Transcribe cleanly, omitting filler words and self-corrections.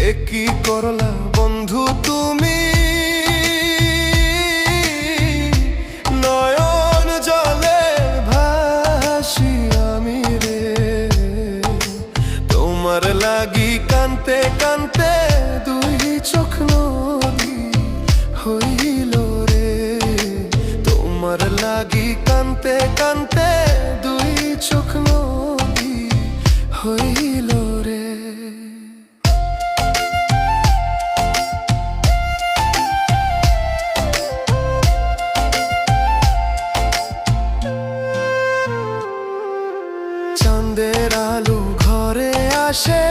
কি করলা বন্ধু তুমি, নয়ন জলে ভাসি আমি রে। তোমার লাগি কানতে কানতে দুই চোখ নদী হইল রে। তোমার লাগি কানতে কানতে দুই চোখ নদী হইল রে। চাঁদের আলো ঘরে আসে,